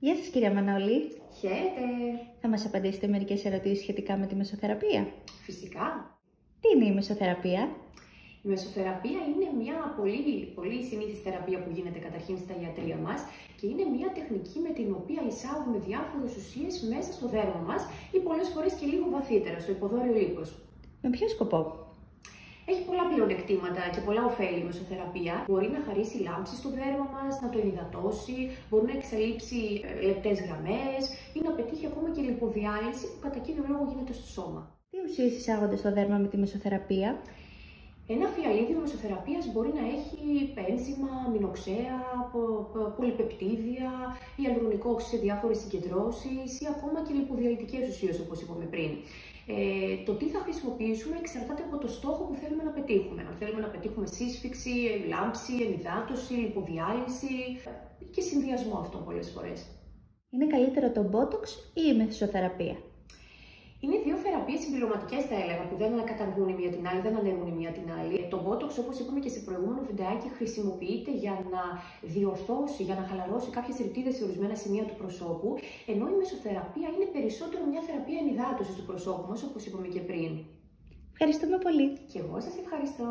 Γεια σας κυρία Μανώλη. Χαίρετε! Θα μας απαντήσετε μερικές ερωτήσεις σχετικά με τη μεσοθεραπεία? Φυσικά. Τι είναι η μεσοθεραπεία? Η μεσοθεραπεία είναι μια πολύ συνήθις θεραπεία που γίνεται καταρχήν στα ιατρεία μας και είναι μια τεχνική με την οποία εισάγουμε διάφορες ουσίες μέσα στο δέρμα μας ή πολλές φορές και λίγο βαθύτερα, στο υποδόριο λίπος. Με ποιο σκοπό? Έχει πολλά πλεονεκτήματα και πολλά ωφέλη η μεσοθεραπεία. Μπορεί να χαρίσει λάμψη στο δέρμα μας, να το ενυδατώσει, μπορεί να εξαλείψει λεπτές γραμμές ή να πετύχει ακόμα και λιποδιάλυση που κατά κύριο λόγο γίνεται στο σώμα. Τι ουσίες εισάγονται στο δέρμα με τη μεσοθεραπεία? Ένα φιαλίδιο μεσοθεραπείας μπορεί να έχει ένζημα, αμινοξέα, πολυπεπτίδια, ιαλουρονικό οξύ σε διάφορες συγκεντρώσεις ή ακόμα και λιποδιαλυτικές ουσίες, όπως είπαμε πριν. Το τι θα χρησιμοποιήσουμε εξαρτάται από το στόχο που θέλουμε να πετύχουμε. Αν θέλουμε να πετύχουμε σύσφυξη, λάμψη, ενυδάτωση, λιποδιάλυση και συνδυασμό αυτών πολλές φορές. Είναι καλύτερο το Botox ή η μεσοθεραπεία? Είναι δύο θεραπείες συμπληρωματικές, θα έλεγα, που δεν καταργούν η μία την άλλη, δεν αναιρούν η μία την άλλη. Το Botox, όπως είπαμε και σε προηγούμενο βιντεάκι, χρησιμοποιείται για να διορθώσει, για να χαλαρώσει κάποιες ρητίδες σε ορισμένα σημεία του προσώπου, ενώ η μεσοθεραπεία είναι περισσότερο μια θεραπεία ενυδάτωσης του προσώπου μας, όπως είπαμε και πριν. Ευχαριστούμε πολύ. Και εγώ σας ευχαριστώ.